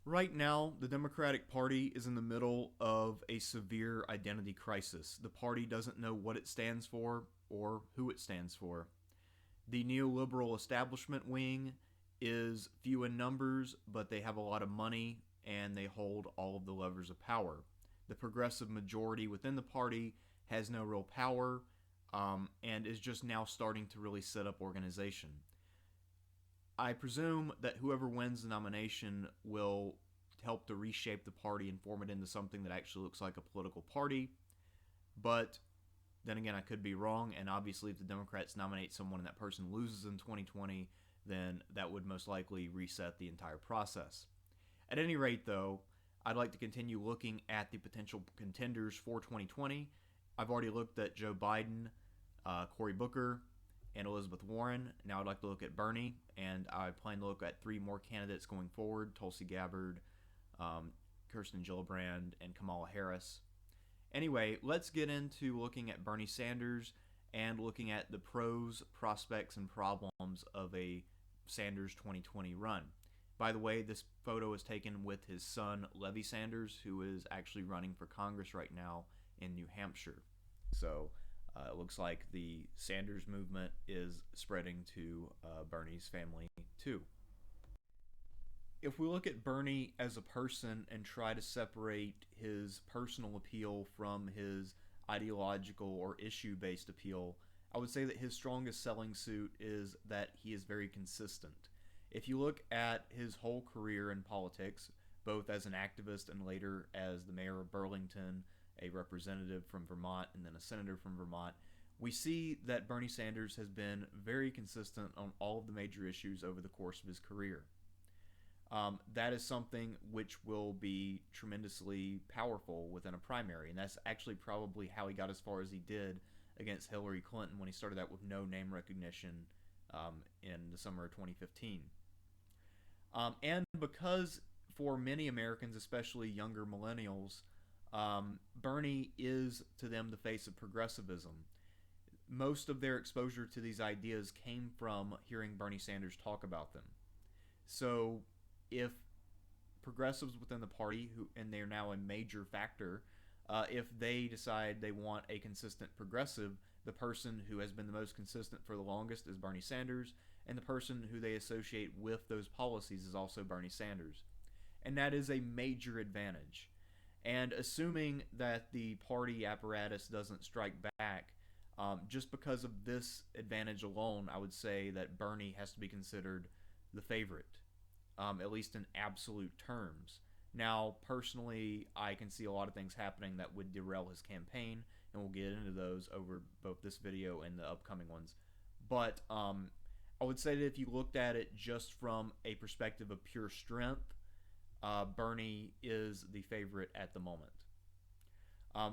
Right now, the Democratic Party is in the middle of a severe identity crisis. The party doesn't know what it stands for or who it stands for. The neoliberal establishment wing is few in numbers, but they have a lot of money and they hold all of the levers of power. The progressive majority within the party has no real power and is just now starting to really set up organization. I presume that whoever wins the nomination will help to reshape the party and form it into something that actually looks like a political party. But then again, I could be wrong, and obviously, if the Democrats nominate someone and that person loses in 2020, then that would most likely reset the entire process. At any rate, though, I'd like to continue looking at the potential contenders for 2020. I've already looked at Joe Biden, Cory Booker, and Elizabeth Warren. Now I'd like to look at Bernie, and I plan to look at three more candidates going forward: Tulsi Gabbard, Kirsten Gillibrand, and Kamala Harris. Anyway, let's get into looking at Bernie Sanders and looking at the pros, prospects, and problems of a Sanders 2020 run. By the way, this photo is taken with his son, Levy Sanders, who is actually running for Congress right now in New Hampshire. So it looks like the Sanders movement is spreading to Bernie's family too. If we look at Bernie as a person and try to separate his personal appeal from his ideological or issue based appeal, I would say that his strongest selling suit is that he is very consistent. If you look at his whole career in politics, both as an activist and later as the mayor of Burlington, a representative from Vermont, and then a senator from Vermont, we see that Bernie Sanders has been very consistent on all of the major issues over the course of his career. That is something which will be tremendously powerful within a primary, and that's actually probably how he got as far as he did against Hillary Clinton when he started out with no name recognition in the summer of 2015. And because for many Americans, especially younger millennials, Bernie is to them the face of progressivism. Most of their exposure to these ideas came from hearing Bernie Sanders talk about them. So if progressives within the party, and they're now a major factor, if they decide they want a consistent progressive, the person who has been the most consistent for the longest is Bernie Sanders, and the person who they associate with those policies is also Bernie Sanders. And that is a major advantage. And assuming that the party apparatus doesn't strike back, just because of this advantage alone, I would say that Bernie has to be considered the favorite, at least in absolute terms. Now, personally, I can see a lot of things happening that would derail his campaign, and we'll get into those over both this video and the upcoming ones. But I would say that if you looked at it just from a perspective of pure strength, Bernie is the favorite at the moment.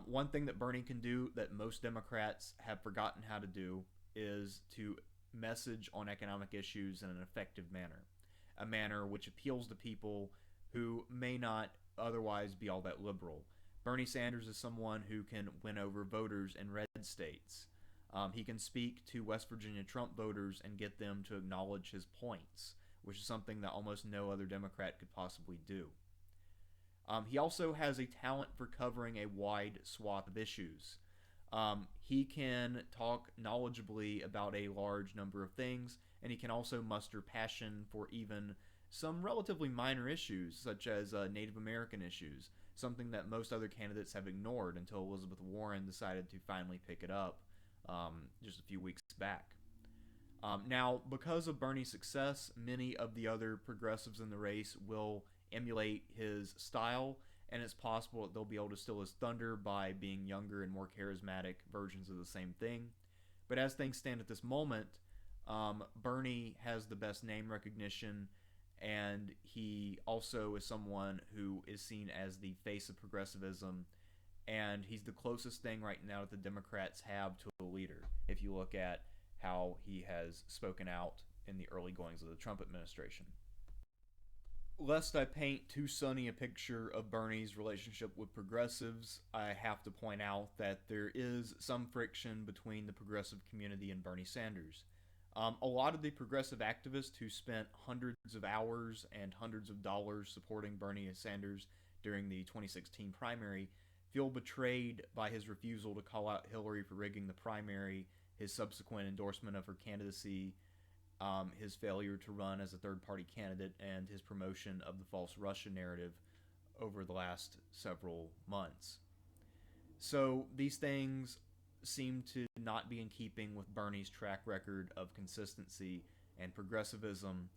One thing that Bernie can do that most Democrats have forgotten how to do is to message on economic issues in an effective manner, a manner which appeals to people who may not otherwise be all that liberal. Bernie Sanders is someone who can win over voters in red states. He can speak to West Virginia Trump voters and get them to acknowledge his points, which is something that almost no other Democrat could possibly do. He also has a talent for covering a wide swath of issues. He can talk knowledgeably about a large number of things, and he can also muster passion for even some relatively minor issues, such as Native American issues, something that most other candidates have ignored until Elizabeth Warren decided to finally pick it up just a few weeks back. Now, because of Bernie's success, many of the other progressives in the race will emulate his style, and it's possible that they'll be able to steal his thunder by being younger and more charismatic versions of the same thing. But as things stand at this moment, Bernie has the best name recognition, and he also is someone who is seen as the face of progressivism, and he's the closest thing right now that the Democrats have to a leader, if you look at how he has spoken out in the early goings of the Trump administration. Lest I paint too sunny a picture of Bernie's relationship with progressives, I have to point out that there is some friction between the progressive community and Bernie Sanders. A lot of the progressive activists who spent hundreds of hours and hundreds of dollars supporting Bernie Sanders during the 2016 primary feel betrayed by his refusal to call out Hillary for rigging the primary, his subsequent endorsement of her candidacy, his failure to run as a third party candidate, and his promotion of the false Russia narrative over the last several months. So these things seem to not be in keeping with Bernie's track record of consistency and progressivism,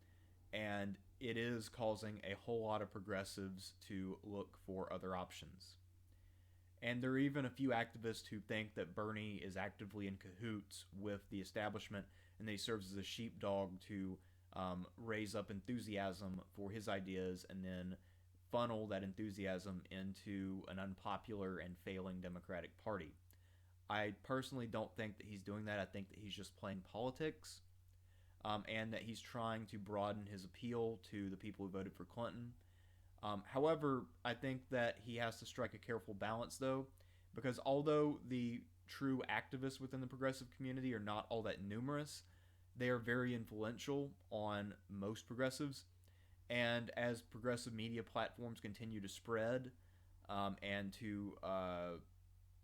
and it is causing a whole lot of progressives to look for other options. And there are even a few activists who think that Bernie is actively in cahoots with the establishment and that he serves as a sheepdog to raise up enthusiasm for his ideas and then funnel that enthusiasm into an unpopular and failing Democratic Party. I personally don't think that he's doing that. I think that he's just playing politics, and that he's trying to broaden his appeal to the people who voted for Clinton. However, I think that he has to strike a careful balance, though, because although the true activists within the progressive community are not all that numerous, they are very influential on most progressives. And as progressive media platforms continue to spread and to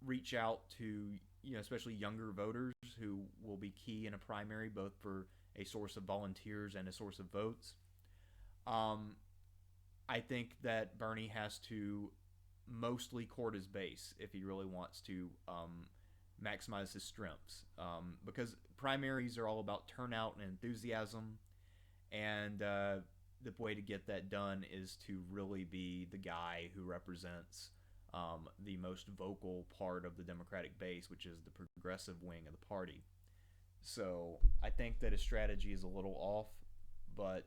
reach out to, especially younger voters who will be key in a primary, both for a source of volunteers and a source of votes, I think that Bernie has to mostly court his base if he really wants to maximize his strengths. Because primaries are all about turnout and enthusiasm, and the way to get that done is to really be the guy who represents the most vocal part of the Democratic base, which is the progressive wing of the party. So I think that his strategy is a little off, but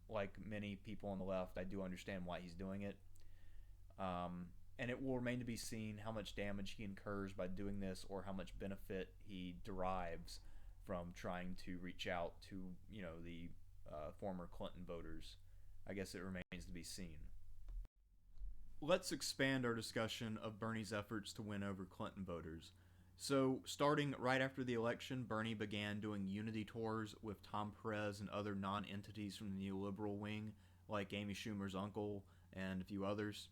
like many people on the left, I do understand why he's doing it. And it will remain to be seen how much damage he incurs by doing this, or how much benefit he derives from trying to reach out to, the former Clinton voters. I guess it remains to be seen. Let's expand our discussion of Bernie's efforts to win over Clinton voters. So, starting right after the election, Bernie began doing unity tours with Tom Perez and other non-entities from the neoliberal wing, like Amy Schumer's uncle and a few others.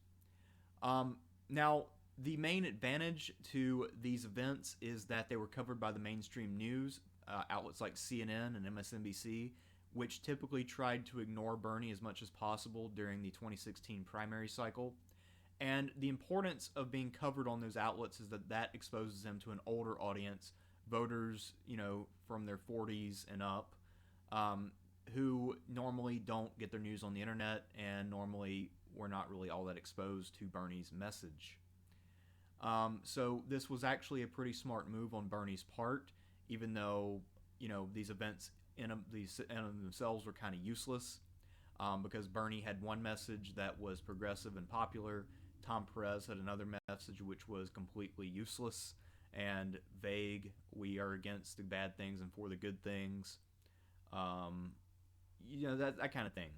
Now, the main advantage to these events is that they were covered by the mainstream news, outlets like CNN and MSNBC, which typically tried to ignore Bernie as much as possible during the 2016 primary cycle. And the importance of being covered on those outlets is that exposes them to an older audience, voters, from their 40s and up, who normally don't get their news on the internet and normally were not really all that exposed to Bernie's message. So this was actually a pretty smart move on Bernie's part, even though, these events in themselves were kind of useless, because Bernie had one message that was progressive and popular. Tom Perez had another message which was completely useless and vague. We are against the bad things and for the good things. That kind of thing.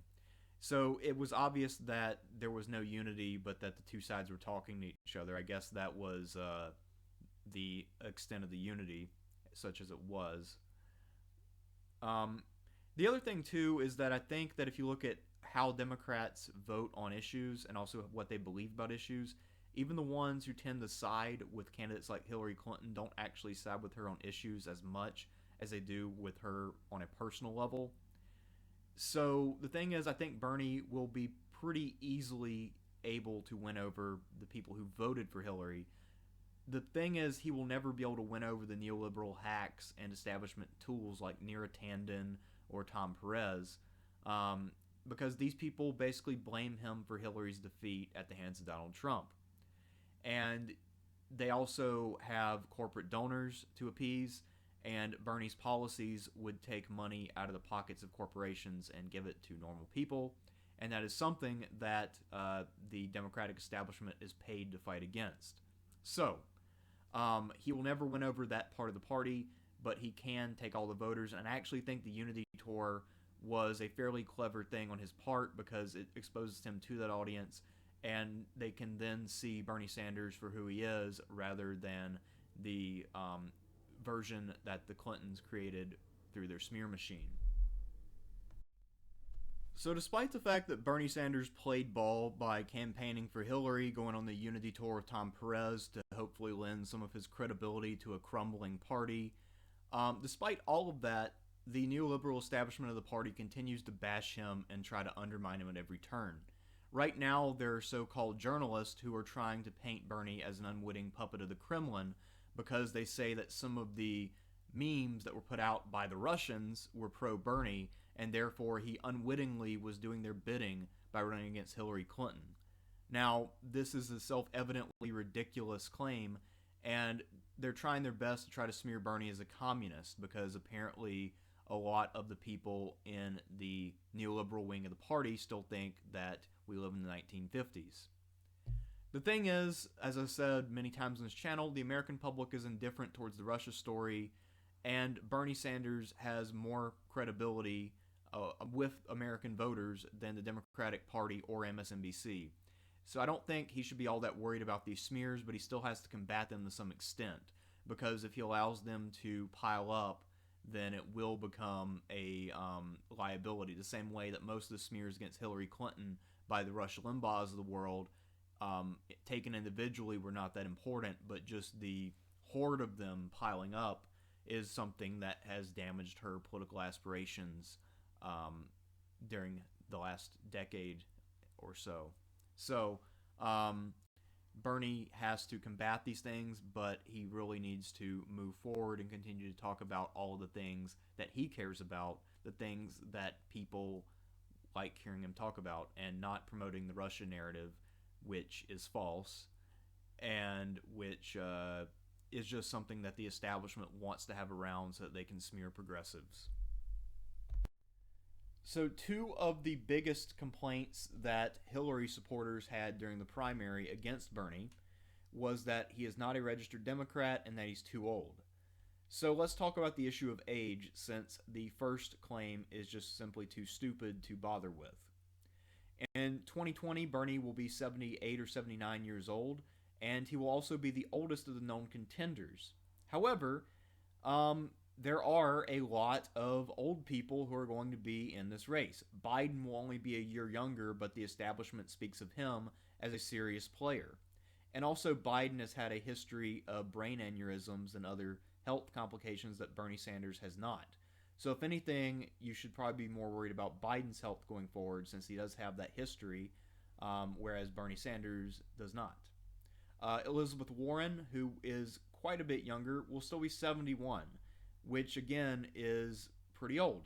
So it was obvious that there was no unity, but that the two sides were talking to each other. I guess that was the extent of the unity, such as it was. The other thing, too, is that I think that if you look at how Democrats vote on issues and also what they believe about issues, even the ones who tend to side with candidates like Hillary Clinton don't actually side with her on issues as much as they do with her on a personal level. So the thing is, I think Bernie will be pretty easily able to win over the people who voted for Hillary. The thing is, he will never be able to win over the neoliberal hacks and establishment tools like Neera Tanden or Tom Perez, because these people basically blame him for Hillary's defeat at the hands of Donald Trump. And they also have corporate donors to appease, and Bernie's policies would take money out of the pockets of corporations and give it to normal people, and that is something that the Democratic establishment is paid to fight against. So, he will never win over that part of the party, but he can take all the voters, and I actually think the Unity Tour was a fairly clever thing on his part because it exposes him to that audience, and they can then see Bernie Sanders for who he is rather than the version that the Clintons created through their smear machine. So, despite the fact that Bernie Sanders played ball by campaigning for Hillary, going on the unity tour with Tom Perez to hopefully lend some of his credibility to a crumbling party, despite all of that, the neoliberal establishment of the party continues to bash him and try to undermine him at every turn. Right now, there are so called journalists who are trying to paint Bernie as an unwitting puppet of the Kremlin because they say that some of the memes that were put out by the Russians were pro Bernie, and therefore he unwittingly was doing their bidding by running against Hillary Clinton. Now, this is a self evidently ridiculous claim, and they're trying their best to try to smear Bernie as a communist because apparently a lot of the people in the neoliberal wing of the party still think that we live in the 1950s. The thing is, as I've said many times on this channel, the American public is indifferent towards the Russia story, and Bernie Sanders has more credibility with American voters than the Democratic Party or MSNBC. So I don't think he should be all that worried about these smears, but he still has to combat them to some extent, because if he allows them to pile up, then it will become a liability, the same way that most of the smears against Hillary Clinton by the Rush Limbaughs of the world, taken individually, were not that important, but just the horde of them piling up is something that has damaged her political aspirations during the last decade or so. So, Bernie has to combat these things, but he really needs to move forward and continue to talk about all of the things that he cares about, the things that people like hearing him talk about, and not promoting the Russia narrative, which is false and which is just something that the establishment wants to have around so that they can smear progressives. So, two of the biggest complaints that Hillary supporters had during the primary against Bernie was that he is not a registered Democrat and that he's too old. So, let's talk about the issue of age, since the first claim is just simply too stupid to bother with. In 2020, Bernie will be 78 or 79 years old, and he will also be the oldest of the known contenders. However, there are a lot of old people who are going to be in this race. Biden will only be a year younger, but the establishment speaks of him as a serious player. And also, Biden has had a history of brain aneurysms and other health complications that Bernie Sanders has not. So if anything, you should probably be more worried about Biden's health going forward, since he does have that history, whereas Bernie Sanders does not. Elizabeth Warren, who is quite a bit younger, will still be 71, which again is pretty old.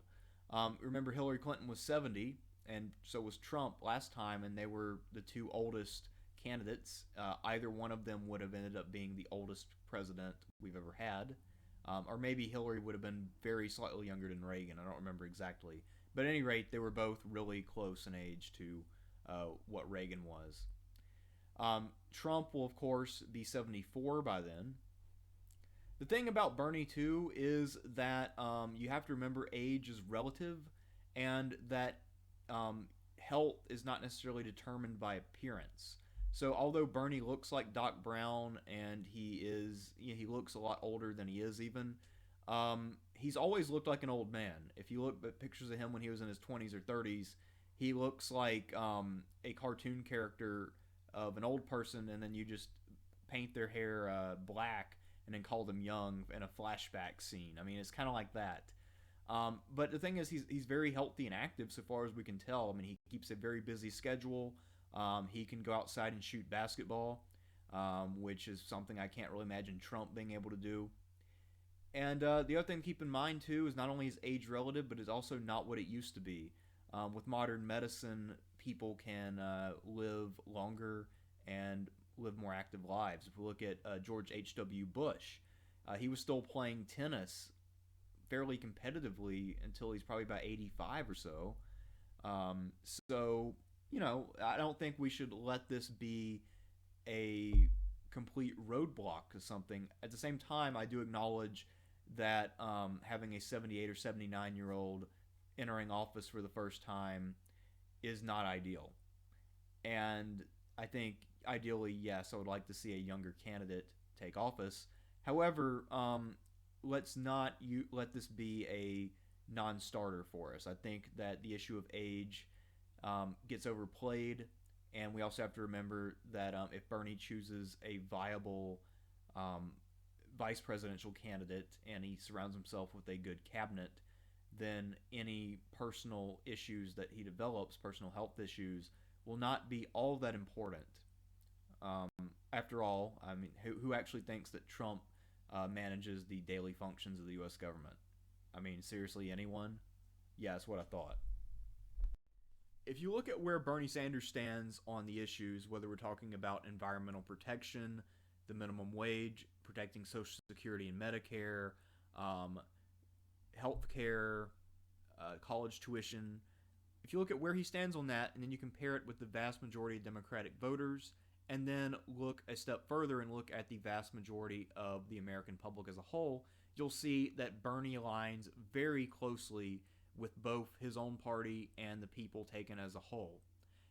Remember, Hillary Clinton was 70, and so was Trump last time, and they were the two oldest candidates. Either one of them would have ended up being the oldest president we've ever had. Or maybe Hillary would have been very slightly younger than Reagan. I don't remember exactly. But at any rate, they were both really close in age to what Reagan was. Trump will, of course, be 74 by then. The thing about Bernie, too, is that you have to remember age is relative, and that health is not necessarily determined by appearance. So although Bernie looks like Doc Brown, and he looks a lot older than he is even, he's always looked like an old man. If you look at pictures of him when he was in his 20s or 30s, he looks like a cartoon character of an old person, and then you just paint their hair black and then call them young in a flashback scene. I mean, it's kind of like that. But the thing is, he's very healthy and active so far as we can tell. I mean, he keeps a very busy schedule. He can go outside and shoot basketball, which is something I can't really imagine Trump being able to do. And the other thing to keep in mind, too, is not only is age relative, but it's also not what it used to be. With modern medicine, people can live longer and live more active lives. If we look at George H.W. Bush, he was still playing tennis fairly competitively until he's probably about 85 or so. So, I don't think we should let this be a complete roadblock to something. At the same time, I do acknowledge that having a 78 or 79-year-old entering office for the first time is not ideal. And I think, ideally, yes, I would like to see a younger candidate take office. However, let's not let this be non-starter for us. I think that the issue of age gets overplayed, and we also have to remember that if Bernie chooses a viable um, vice presidential candidate and he surrounds himself with a good cabinet, then any personal issues that he develops, personal health issues, will not be all that important. Um, After all, I mean, who actually thinks that Trump manages the daily functions of the U.S. government? I mean, seriously, anyone? Yeah, that's what I thought. If you look at where Bernie Sanders stands on the issues, whether we're talking about environmental protection, the minimum wage, protecting Social Security and Medicare, um, health care, college tuition, if you look at where he stands on that and then you compare it with the vast majority of Democratic voters, and then look a step further and look at the vast majority of the American public as a whole, you'll see that Bernie aligns very closely with both his own party and the people taken as a whole,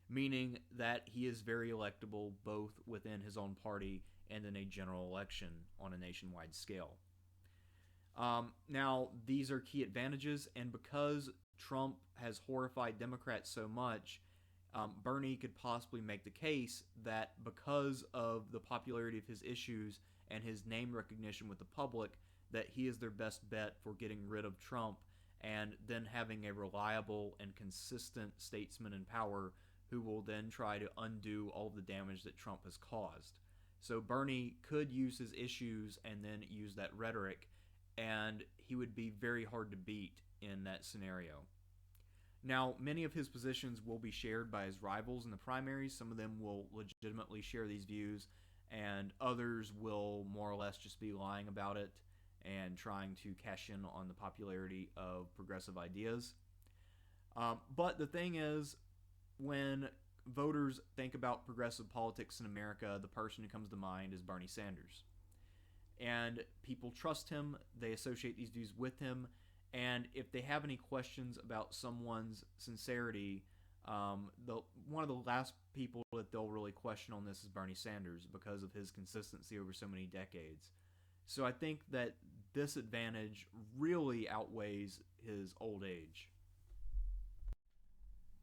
meaning that he is very electable both within his own party and in a general election on a nationwide scale. Now, these are key advantages, and because Trump has horrified Democrats so much, Bernie could possibly make the case that because of the popularity of his issues and his name recognition with the public, that he is their best bet for getting rid of Trump and then having a reliable and consistent statesman in power who will then try to undo all of the damage that Trump has caused. So Bernie could use his issues and then use that rhetoric, and he would be very hard to beat in that scenario. Now, many of his positions will be shared by his rivals in the primaries. Some of them will legitimately share these views, and others will more or less just be lying about it and trying to cash in on the popularity of progressive ideas. But the thing is, when voters think about progressive politics in America, the person who comes to mind is Bernie Sanders. And people trust him, they associate these views with him, and if they have any questions about someone's sincerity, one of the last people that they'll really question on this is Bernie Sanders because of his consistency over so many decades. So I think that this advantage really outweighs his old age.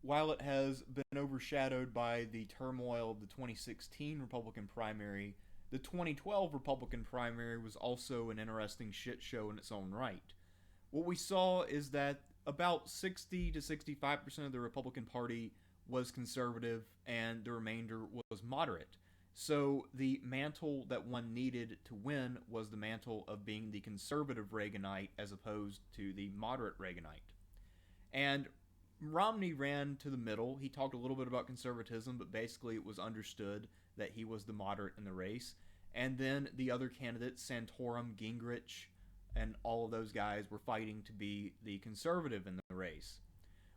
While it has been overshadowed by the turmoil of the 2016 Republican primary, the 2012 Republican primary was also an interesting shit show in its own right. What we saw is that about 60 to 65% of the Republican Party was conservative and the remainder was moderate. So the mantle that one needed to win was the mantle of being the conservative Reaganite as opposed to the moderate Reaganite. And Romney ran to the middle. He talked a little bit about conservatism, but basically it was understood that he was the moderate in the race. And then the other candidates, Santorum, Gingrich, and all of those guys were fighting to be the conservative in the race.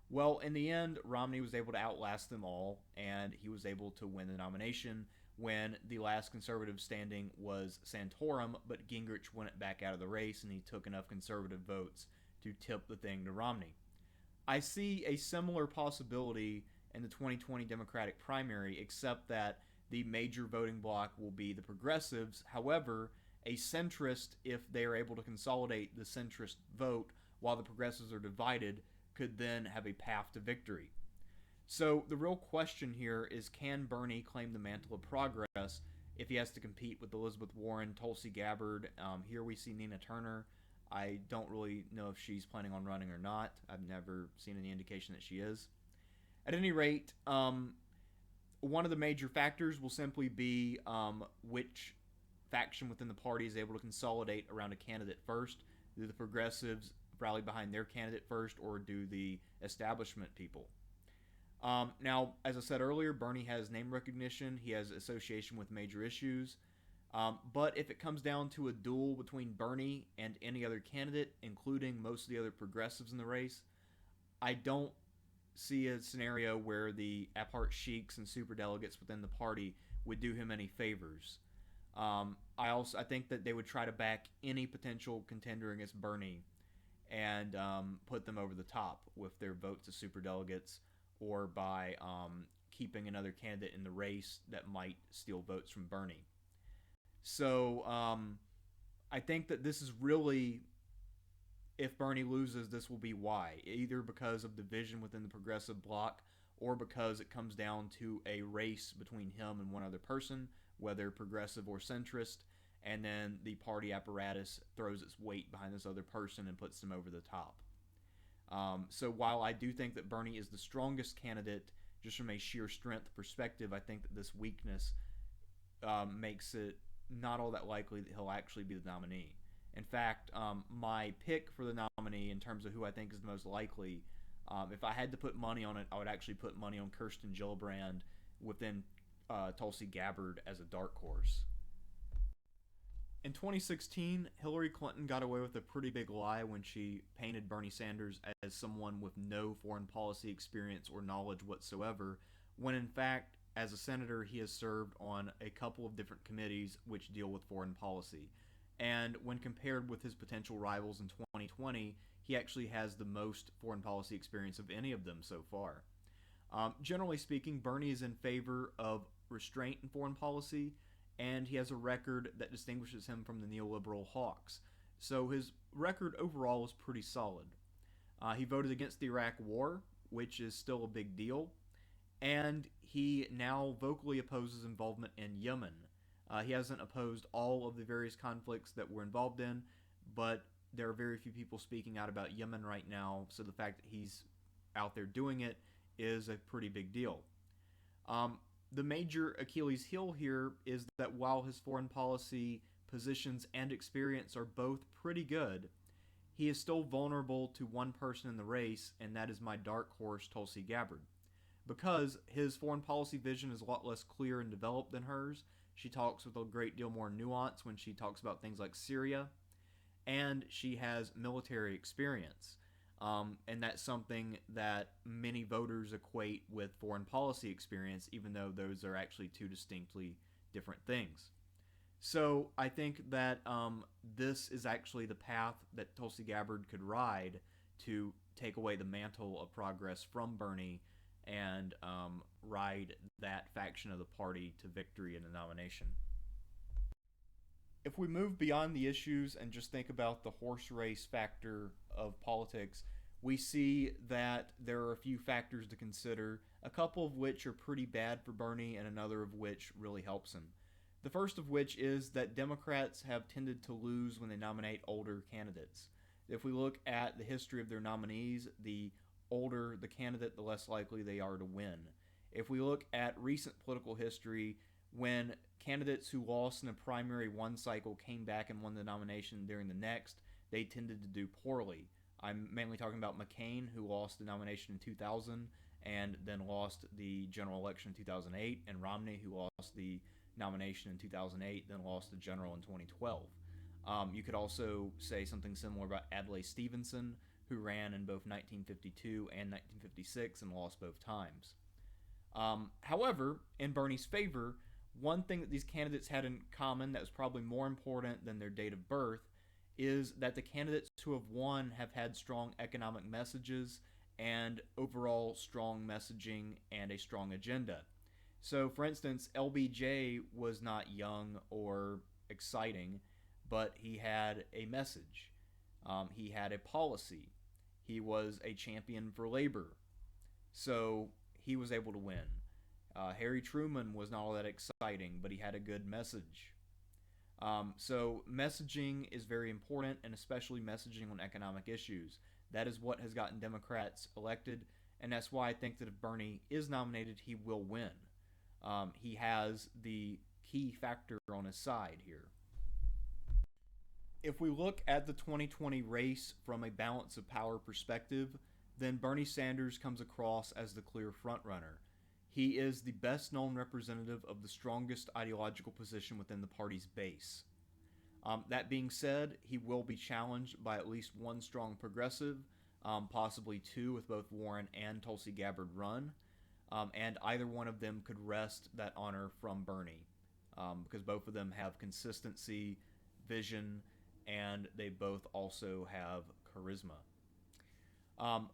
Well, in the end, Romney was able to outlast them all, and he was able to win the nomination when the last conservative standing was Santorum, but Gingrich went back out of the race, and he took enough conservative votes to tip the thing to Romney. I see a similar possibility in the 2020 Democratic primary, except that the major voting bloc will be the progressives. However, a centrist, if they are able to consolidate the centrist vote while the progressives are divided, could then have a path to victory. So the real question here is, can Bernie claim the mantle of progress if he has to compete with Elizabeth Warren, Tulsi Gabbard? Here we see Nina Turner. I don't really know if she's planning on running or not. I've never seen any indication that she is. At any rate, one of the major factors will simply be which faction within the party is able to consolidate around a candidate first. Do the progressives rally behind their candidate first, or do the establishment people? Now, as I said earlier, Bernie has name recognition. He has association with major issues. But if it comes down to a duel between Bernie and any other candidate, including most of the other progressives in the race, I don't see a scenario where the apart sheiks and superdelegates within the party would do him any favors. I think that they would try to back any potential contender against Bernie and put them over the top with their votes as superdelegates, or by keeping another candidate in the race that might steal votes from Bernie. So I think that this is really if Bernie loses, this will be why. Either because of division within the progressive bloc, or because it comes down to a race between him and one other person, whether progressive or centrist, and then the party apparatus throws its weight behind this other person and puts them over the top. So while I do think that Bernie is the strongest candidate, just from a sheer strength perspective, I think that this weakness makes it not all that likely that he'll actually be the nominee. In fact, my pick for the nominee in terms of who I think is the most likely, if I had to put money on it, I would actually put money on Kirsten Gillibrand within Tulsi Gabbard as a dark horse. In 2016, Hillary Clinton got away with a pretty big lie when she painted Bernie Sanders as someone with no foreign policy experience or knowledge whatsoever, when in fact, as a senator, he has served on a couple of different committees which deal with foreign policy. And when compared with his potential rivals in 2020, he actually has the most foreign policy experience of any of them so far. Generally speaking, Bernie is in favor of restraint in foreign policy, and he has a record that distinguishes him from the neoliberal hawks. So his record overall is pretty solid. He voted against the Iraq War, which is still a big deal, and he now vocally opposes involvement in Yemen. He hasn't opposed all of the various conflicts that we're involved in, but there are very few people speaking out about Yemen right now, so the fact that he's out there doing it is a pretty big deal. The major Achilles heel here is that while his foreign policy positions and experience are both pretty good, he is still vulnerable to one person in the race, and that is my dark horse, Tulsi Gabbard. Because his foreign policy vision is a lot less clear and developed than hers, she talks with a great deal more nuance when she talks about things like Syria, and she has military experience. And that's something that many voters equate with foreign policy experience, even though those are actually two distinctly different things. So I think that this is actually the path that Tulsi Gabbard could ride to take away the mantle of progress from Bernie and ride that faction of the party to victory in the nomination. If we move beyond the issues and just think about the horse race factor of politics, we see that there are a few factors to consider, a couple of which are pretty bad for Bernie and another of which really helps him. The first of which is that Democrats have tended to lose when they nominate older candidates. If we look at the history of their nominees, the older the candidate, the less likely they are to win. If we look at recent political history, when candidates who lost in a primary one cycle came back and won the nomination during the next, they tended to do poorly. I'm mainly talking about McCain, who lost the nomination in 2000 and then lost the general election in 2008, and Romney, who lost the nomination in 2008, then lost the general in 2012. You could also say something similar about Adlai Stevenson, who ran in both 1952 and 1956 and lost both times. However, in Bernie's favor, one thing that these candidates had in common that was probably more important than their date of birth is that the candidates who have won have had strong economic messages and overall strong messaging and a strong agenda. So, for instance, LBJ was not young or exciting, but he had a message. He had a policy. He was a champion for labor. So, he was able to win. Harry Truman was not all that exciting, but he had a good message. So messaging is very important, and especially messaging on economic issues. That is what has gotten Democrats elected, and that's why I think that if Bernie is nominated, he will win. He has the key factor on his side here. If we look at the 2020 race from a balance of power perspective, then Bernie Sanders comes across as the clear frontrunner. He is the best known representative of the strongest ideological position within the party's base. That being said, he will be challenged by at least one strong progressive, possibly two if both Warren and Tulsi Gabbard run, and either one of them could wrest that honor from Bernie, because both of them have consistency, vision, and they both also have charisma.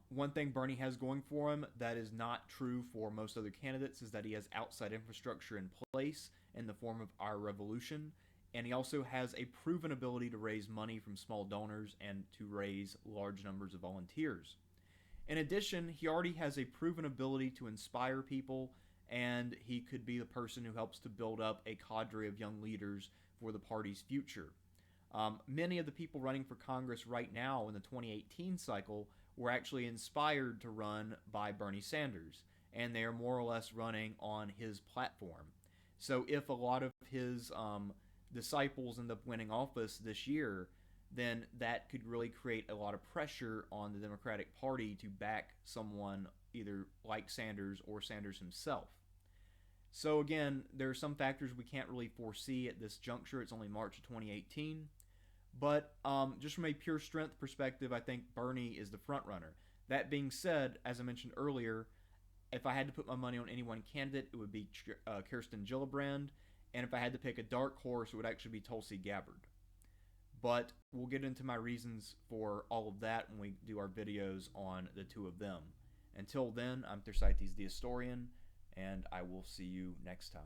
One thing Bernie has going for him that is not true for most other candidates is that he has outside infrastructure in place in the form of our revolution. And he also has a proven ability to raise money from small donors and to raise large numbers of volunteers. In addition, he already has a proven ability to inspire people, and he could be the person who helps to build up a cadre of young leaders for the party's future. Many of the people running for Congress right now in the 2018 cycle were actually inspired to run by Bernie Sanders, and they are more or less running on his platform. So if a lot of his disciples end up winning office this year, then that could really create a lot of pressure on the Democratic Party to back someone either like Sanders or Sanders himself. So again, there are some factors we can't really foresee at this juncture. It's only March of 2018. But just from a pure strength perspective, I think Bernie is the front runner. That being said, as I mentioned earlier, if I had to put my money on any one candidate, it would be Kirsten Gillibrand. And if I had to pick a dark horse, it would actually be Tulsi Gabbard. But we'll get into my reasons for all of that when we do our videos on the two of them. Until then, I'm Thersites the Historian, and I will see you next time.